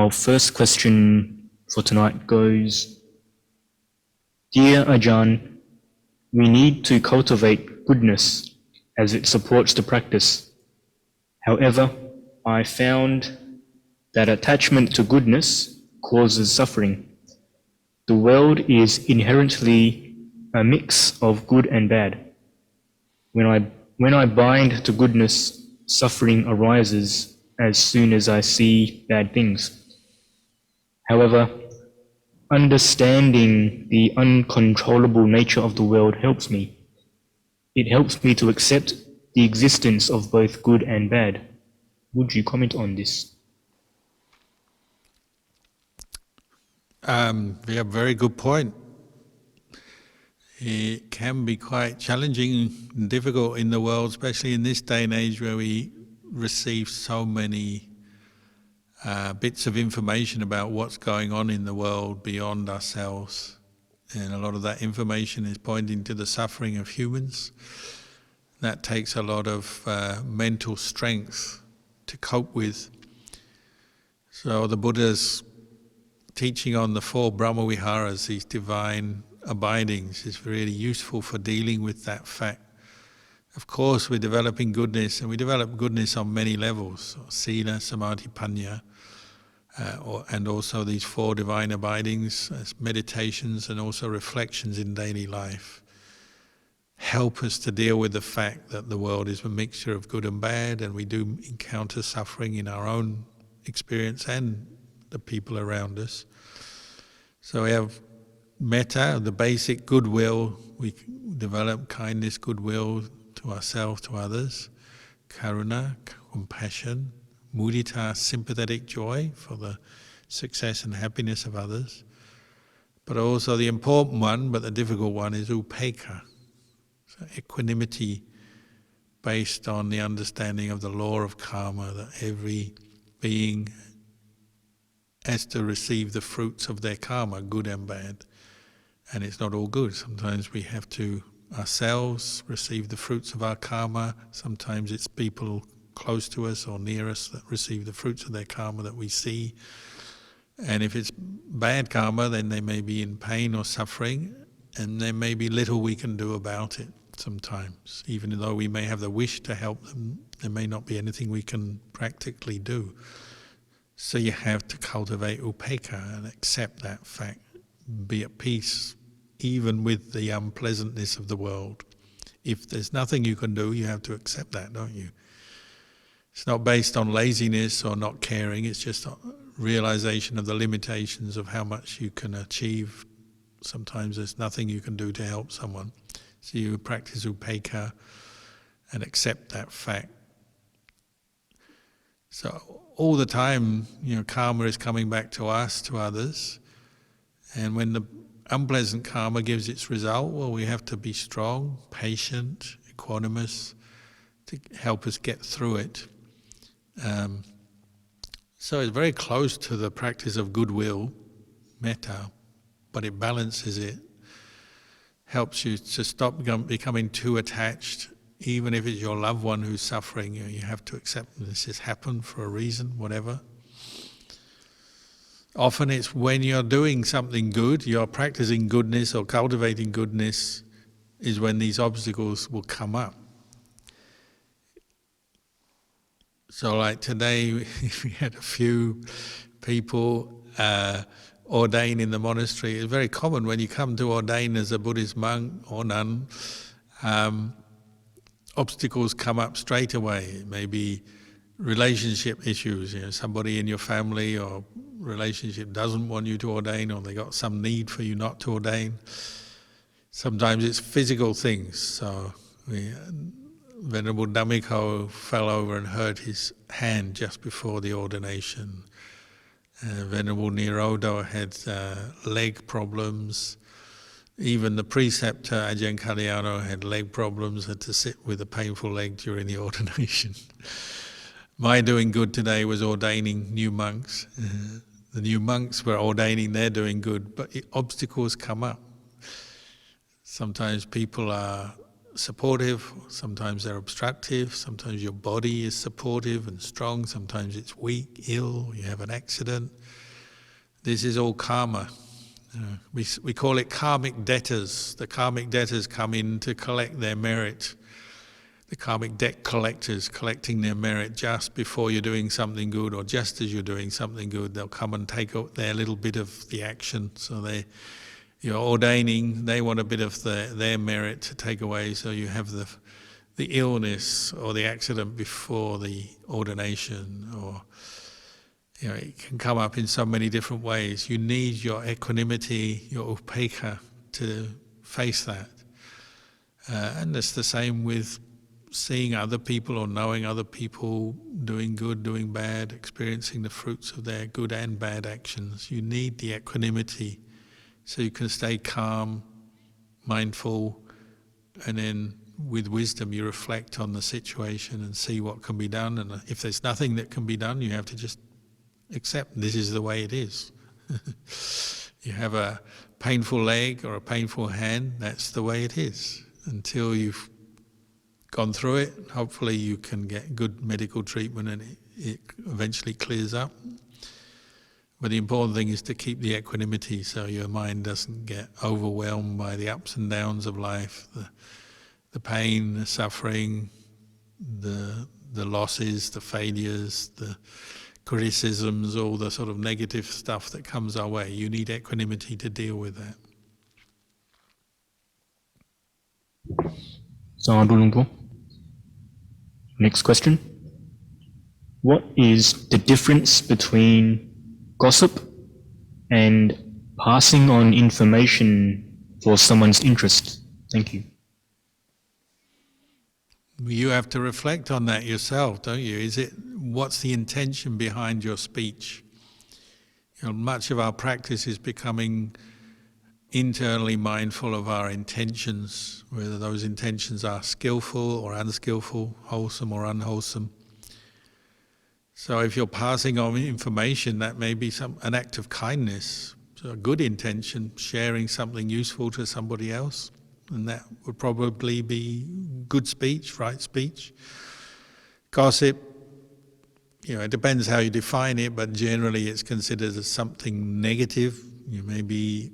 Our first question for tonight goes, Dear Ajahn, we need to cultivate goodness as it supports the practice. However, I found that attachment to goodness causes suffering. The world is inherently a mix of good and bad. When I bind to goodness, suffering arises as soon as I see bad things. However, understanding the uncontrollable nature of the world helps me. It helps me to accept the existence of both good and bad. Would you comment on this? Yeah, very good point. It can be quite challenging and difficult in the world, especially in this day and age where we receive so many bits of information about what's going on in the world beyond ourselves. And a lot of that information is pointing to the suffering of humans. That takes a lot of mental strength to cope with. So the Buddha's teaching on the 4 Brahmaviharas, these divine abidings, is really useful for dealing with that fact. Of course, we're developing goodness, and we develop goodness on many levels: sila, samadhi, panya, and also these 4 divine abidings as meditations and also reflections in daily life help us to deal with the fact that the world is a mixture of good and bad, and we do encounter suffering in our own experience and the people around us. So we have metta, the basic goodwill. We develop kindness, goodwill to ourselves, to others. Karuna, compassion. Mudita, sympathetic joy for the success and happiness of others. But also the important one, but the difficult one, is upekkha. So equanimity based on the understanding of the law of karma, that every being has to receive the fruits of their karma, good and bad. And it's not all good. Sometimes we have to ourselves receive the fruits of our karma. Sometimes it's people close to us or near us that receive the fruits of their karma that we see. And if it's bad karma, then they may be in pain or suffering, and there may be little we can do about it sometimes. Even though we may have the wish to help them, there may not be anything we can practically do. So you have to cultivate upekkha and accept that fact. Be at peace even with the unpleasantness of the world. If there's nothing you can do, you have to accept that, don't you? It's not based on laziness or not caring, it's just a realization of the limitations of how much you can achieve. Sometimes there's nothing you can do to help someone. So you practice upekkha and accept that fact. So all the time, karma is coming back to us, to others. And when the unpleasant karma gives its result, well, we have to be strong, patient, equanimous to help us get through it. So it's very close to the practice of goodwill, metta, but it balances it, helps you to stop becoming too attached. Even if it's your loved one who's suffering, you have to accept this has happened for a reason, whatever. Often it's when you're doing something good, you're practicing goodness or cultivating goodness, is when these obstacles will come up. So like today, we had a few people ordain in the monastery. It's very common when you come to ordain as a Buddhist monk or nun, obstacles come up straight away. It may be relationship issues, somebody in your family or relationship doesn't want you to ordain, or they got some need for you not to ordain. Sometimes it's physical things. So Venerable Dhammiko fell over and hurt his hand just before the ordination. Venerable Nirodha had leg problems. Even the preceptor, Ajahn Kalyano, had leg problems, had to sit with a painful leg during the ordination. My doing good today was ordaining new monks. The new monks were ordaining, they're doing good, but obstacles come up. Sometimes people are supportive, sometimes they're obstructive, sometimes your body is supportive and strong, sometimes it's weak, ill, you have an accident. This is all karma. We call it karmic debtors. The karmic debtors come in to collect their merit. The karmic debt collectors collecting their merit just before you're doing something good, or just as you're doing something good, they'll come and take their little bit of the action. So you're ordaining, they want a bit of their merit to take away, so you have the illness or the accident before the ordination, or it can come up in so many different ways. You need your equanimity, your upekkha to face that. And it's the same with seeing other people or knowing other people doing good, doing bad, experiencing the fruits of their good and bad actions. You need the equanimity so you can stay calm, mindful, and then with wisdom you reflect on the situation and see what can be done. And if there's nothing that can be done, you have to just accept this is the way it is. You have a painful leg or a painful hand, that's the way it is. Until you've gone through it, hopefully you can get good medical treatment and it eventually clears up. But the important thing is to keep the equanimity so your mind doesn't get overwhelmed by the ups and downs of life, the pain, the suffering, the losses, the failures, the criticisms, all the sort of negative stuff that comes our way. You need equanimity to deal with that. Sadhu Lumpur. Next question. What is the difference between gossip and passing on information for someone's interest? Thank you. You have to reflect on that yourself, don't you? What's the intention behind your speech? Much of our practice is becoming internally mindful of our intentions, whether those intentions are skillful or unskillful, wholesome or unwholesome. So if you're passing on information, that may be an act of kindness, so a good intention, sharing something useful to somebody else, and that would probably be good speech, right speech. Gossip, it depends how you define it, but generally it's considered as something negative. You may be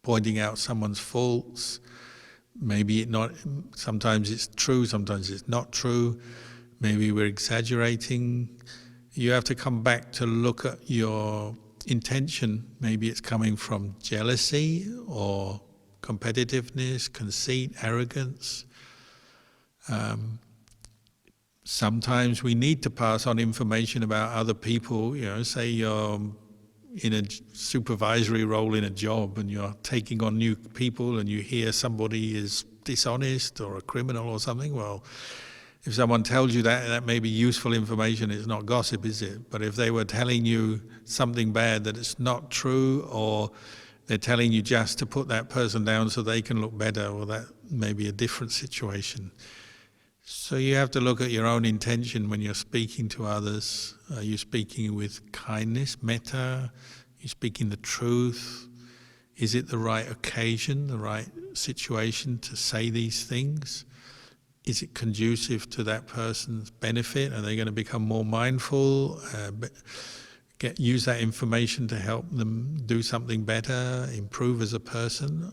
pointing out someone's faults, sometimes it's true, sometimes it's not true, maybe we're exaggerating. You have to come back to look at your intention. Maybe it's coming from jealousy or competitiveness, conceit, arrogance. Sometimes we need to pass on information about other people. Say you're in a supervisory role in a job and you're taking on new people and you hear somebody is dishonest or a criminal or something. Well, if someone tells you that may be useful information. It's not gossip, is it? But if they were telling you something bad that it's not true, or they're telling you just to put that person down so they can look better, well, that may be a different situation. So you have to look at your own intention when you're speaking to others. Are you speaking with kindness, metta? Are you speaking the truth? Is it the right occasion, the right situation to say these things? Is it conducive to that person's benefit? Are they going to become more mindful? Use that information to help them do something better, improve as a person?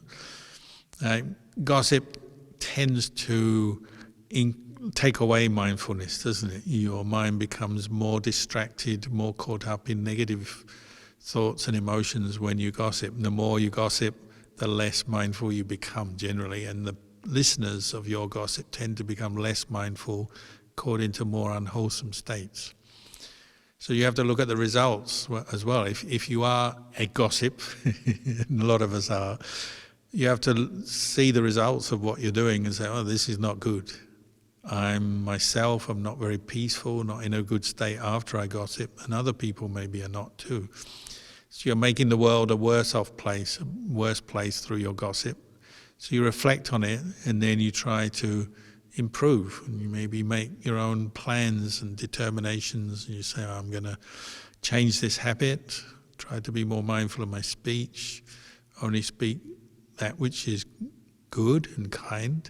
Gossip tends to take away mindfulness, doesn't it? Your mind becomes more distracted, more caught up in negative thoughts and emotions when you gossip. The more you gossip, the less mindful you become generally, and the listeners of your gossip tend to become less mindful, caught into more unwholesome states. So you have to look at the results as well. If you are a gossip, and a lot of us are, you have to see the results of what you're doing and say, oh, this is not good. I'm not very peaceful, not in a good state after I gossip, and other people maybe are not too. So you're making the world a worse place through your gossip. So you reflect on it, and then you try to improve. And you maybe make your own plans and determinations, and you say, I'm going to change this habit, try to be more mindful of my speech, only speak that which is good and kind.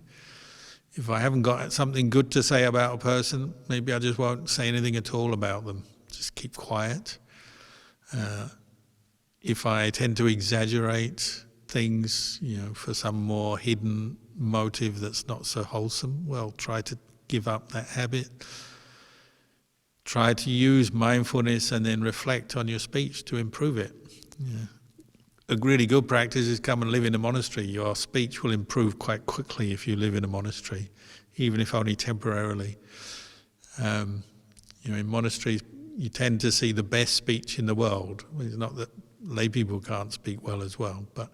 If I haven't got something good to say about a person, maybe I just won't say anything at all about them. Just keep quiet. If I tend to exaggerate things, for some more hidden motive that's not so wholesome, well, try to give up that habit. Try to use mindfulness and then reflect on your speech to improve it. A really good practice is come and live in a monastery. Your speech will improve quite quickly if you live in a monastery, even if only temporarily. In monasteries, you tend to see the best speech in the world. It's not that lay people can't speak well as well, but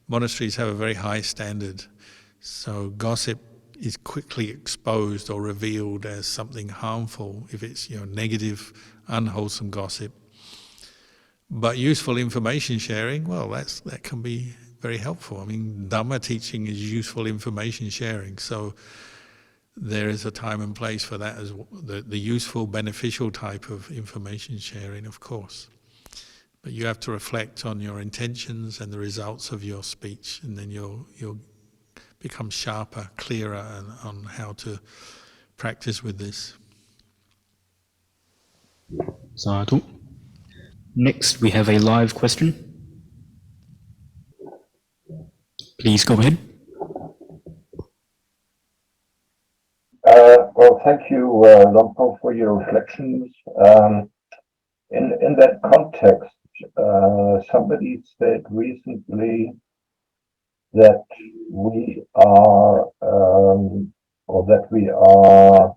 monasteries have a very high standard. So gossip is quickly exposed or revealed as something harmful if it's negative, unwholesome gossip. But useful information sharing, well, that can be very helpful. I mean, Dhamma teaching is useful information sharing, so there is a time and place for that as well, the useful, beneficial type of information sharing, of course. But you have to reflect on your intentions and the results of your speech, and then you'll become sharper, clearer on how to practice with this. Sadhu. Next, we have a live question. Please go ahead. Well, thank you, Lompo, for your reflections. In that context, somebody said recently that we are, or that we are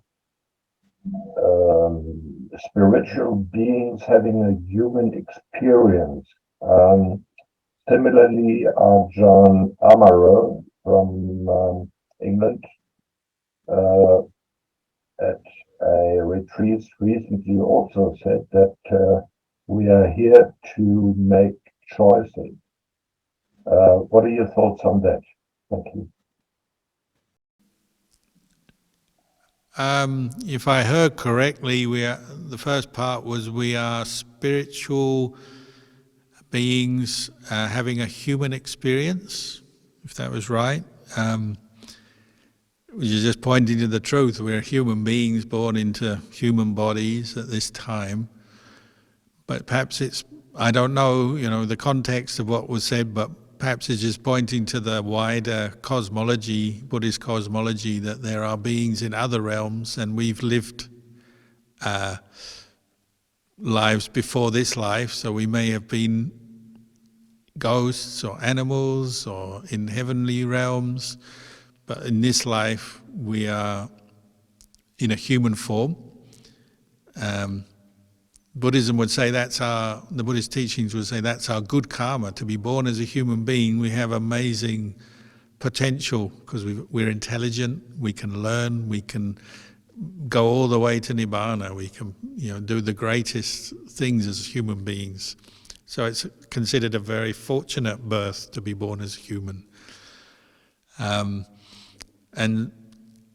spiritual beings having a human experience. Similarly, Ajahn Amaro from England at a retreat recently also said that we are here to make choices. What are your thoughts on that? Thank you. If I heard correctly, the first part was we are spiritual beings having a human experience, if that was right. You're just pointing to the truth. We're human beings born into human bodies at this time. But perhaps I don't know, the context of what was said, but perhaps it's just pointing to the wider cosmology, Buddhist cosmology, that there are beings in other realms, and we've lived lives before this life, so we may have been ghosts or animals or in heavenly realms, but in this life we are in a human form. Buddhism would say the Buddhist teachings would say that's our good karma. To be born as a human being, we have amazing potential because we're intelligent, we can learn, we can go all the way to Nibbana, we can do the greatest things as human beings. So it's considered a very fortunate birth to be born as a human. And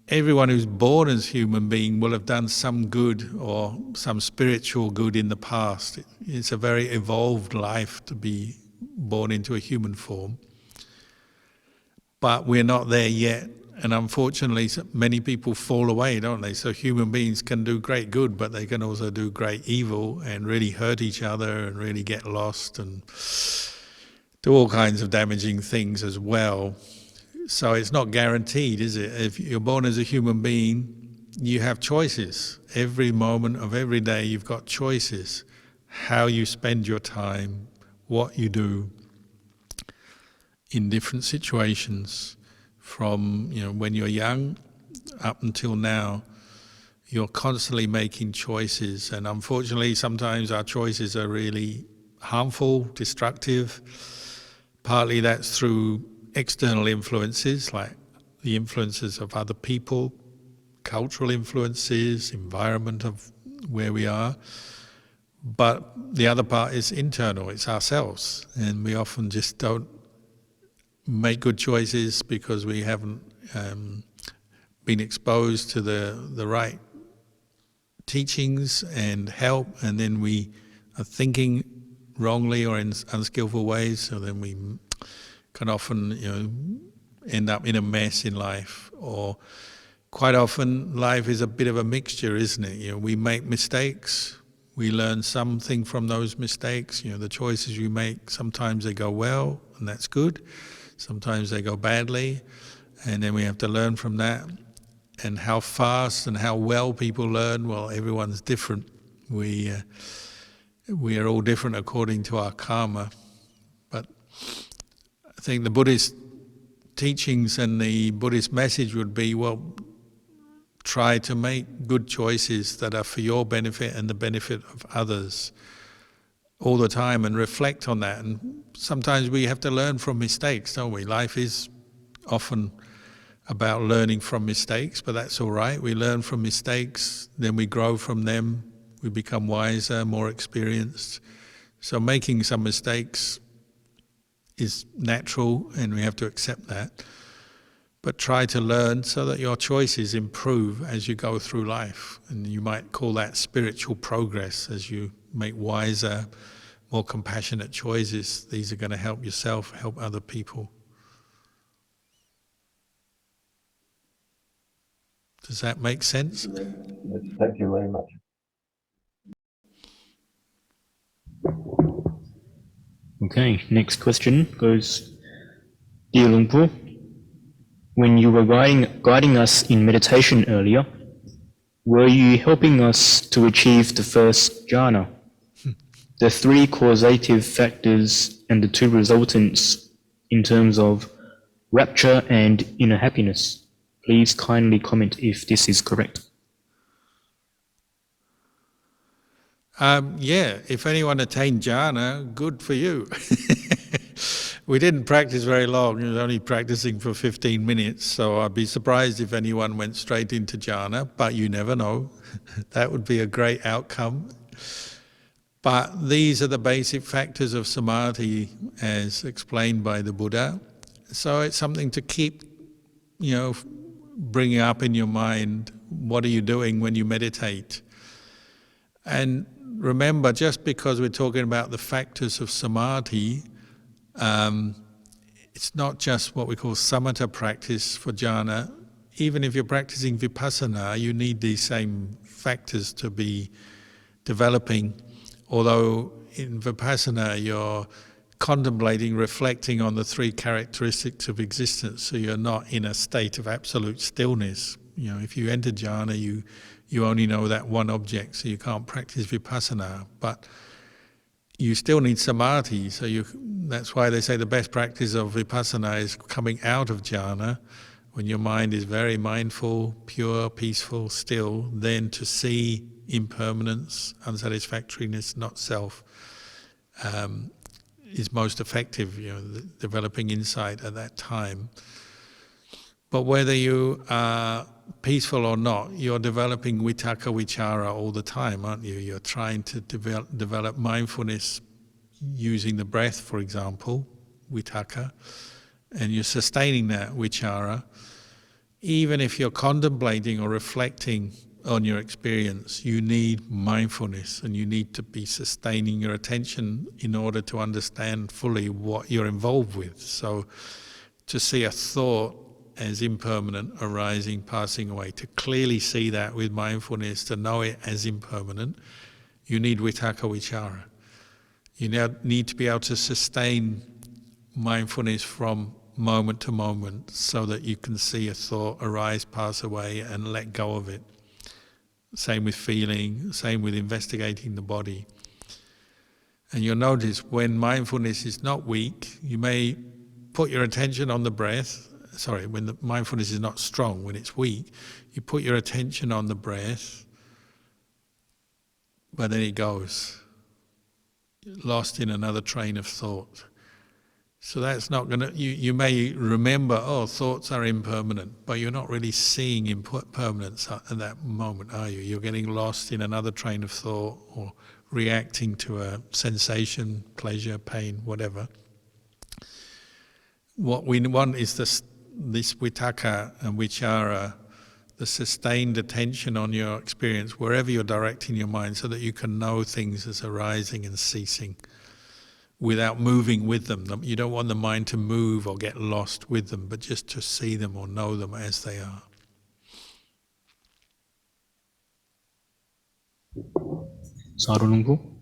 everyone who's born as a human being will have done some good or some spiritual good in the past. It's a very evolved life to be born into a human form. But we're not there yet. And unfortunately, many people fall away, don't they? So human beings can do great good, but they can also do great evil and really hurt each other and really get lost and do all kinds of damaging things as well. So it's not guaranteed, is it? If you're born as a human being, you have choices. Every moment of every day you've got choices. How you spend your time, what you do in different situations. From when you're young up until now, you're constantly making choices, and unfortunately sometimes our choices are really harmful, destructive. Partly that's through external influences, like the influences of other people, cultural influences, environment of where we are. But the other part is internal, it's ourselves, and we often just don't make good choices because we haven't been exposed to the right teachings and help, and then we are thinking wrongly or in unskillful ways, so then we can often end up in a mess in life. Or quite often life is a bit of a mixture, isn't it? We make mistakes, We learn something from those mistakes. The choices you make, sometimes they go well, and that's good. Sometimes they go badly, and then we have to learn from that. And how fast and how well people learn, well, everyone's different. We are all different according to our karma. But I think the Buddhist teachings and the Buddhist message would be, well, try to make good choices that are for your benefit and the benefit of others all the time, and reflect on that. And sometimes we have to learn from mistakes, don't we? Life is often about learning from mistakes, but that's all right. We learn from mistakes, then we grow from them, we become wiser, more experienced. So making some mistakes is natural, and we have to accept that. But try to learn so that your choices improve as you go through life. And you might call that spiritual progress. As you make wiser, more compassionate choices, these are going to help yourself, help other people. Does that make sense? Yes, thank you very much. Okay, next question goes, Dear Luang Por, when you were guiding us in meditation earlier, were you helping us to achieve the first jhana, the 3 causative factors and the 2 resultants in terms of rapture and inner happiness? Please kindly comment if this is correct. Yeah, if anyone attained jhana, good for you. We didn't practice very long, we were only practicing for 15 minutes, so I'd be surprised if anyone went straight into jhana, but you never know. That would be a great outcome. But these are the basic factors of samadhi as explained by the Buddha. So it's something to keep, bringing up in your mind. What are you doing when you meditate? And remember, just because we're talking about the factors of samadhi, it's not just what we call samatha practice for jhana. Even if you're practicing vipassana, you need these same factors to be developing. Although in vipassana you're contemplating, reflecting on the 3 characteristics of existence, so you're not in a state of absolute stillness. If you enter jhana, you only know that one object, so you can't practice vipassana. But you still need samadhi, so that's why they say the best practice of vipassana is coming out of jhana, when your mind is very mindful, pure, peaceful, still, then to see impermanence, unsatisfactoriness, not self, is most effective, developing insight at that time. But whether you are peaceful or not, you're developing vitakka vichara all the time, aren't you? You're trying to develop mindfulness using the breath, for example, vitakka, and you're sustaining that vichara. Even if you're contemplating or reflecting on your experience, you need mindfulness, and you need to be sustaining your attention in order to understand fully what you're involved with. So to see a thought as impermanent, arising, passing away, to clearly see that with mindfulness, to know it as impermanent, you need vitakka vichara. You now need to be able to sustain mindfulness from moment to moment so that you can see a thought arise, pass away, and let go of it. Same with feeling, same with investigating the body. And you'll notice when mindfulness is not weak, you may put your attention on the breath. When the mindfulness is not strong, when it's weak, you put your attention on the breath, but then it goes, lost in another train of thought. So that's not going to, you may remember, thoughts are impermanent, but you're not really seeing impermanence at that moment, are you? You're getting lost in another train of thought, or reacting to a sensation, pleasure, pain, whatever. What we want is this vitakka and vichara, the sustained attention on your experience, wherever you're directing your mind, so that you can know things as arising and ceasing without moving with them. You don't want the mind to move or get lost with them, but just to see them or know them as they are. Sarunungku.